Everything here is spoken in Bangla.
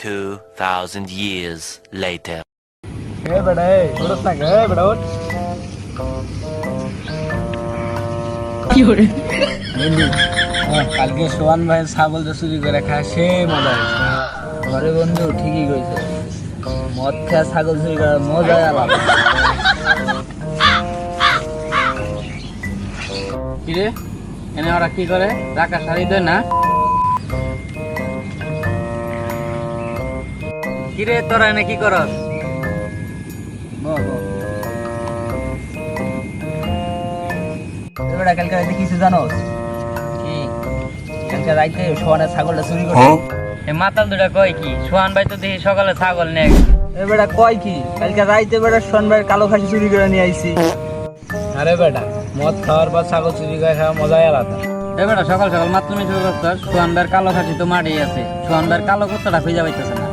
2,000 years later. এ বেটা এ ওরস না গে বেটা ওঠ বুঝলি কালকে সোহান ভাই ছাগলটা চুরি করে খায় সে মজা হয়েছে ঘরে বন্ধু ঠিকই কইছে মদ খেয়ে ছাগল চুরি করার মজাই আলাদা কিরে এনে ওরা কি করে টাকা ছাড়ি দেয় না কিরে তোরা এনে কি করস কালকে রাইতে কিছু জানোস কি কালকে রাইতে সোহানের ছাগলটা চুরি করে মাতাল দুটা কয় কি সোহান ভাই তো দেখি সকালে ছাগল নেই বেটা কয় কি কালকে রাইতে বেটা সোহান ভাইয়ের কালো খাসি চুরি করে নিয়ে আইছি আরে বেটা মদ খাওয়ার পর ছাগল চুরি করে খাওয়া মজাই আলাদা বেটা সকাল সকাল মাত্র মিশে সোহান ভাইয়ের কালো খাসি তো মাঠেই আছে সোহান ভাইয়ের কালো কুত্তাটা খুঁজে পাইতেছে না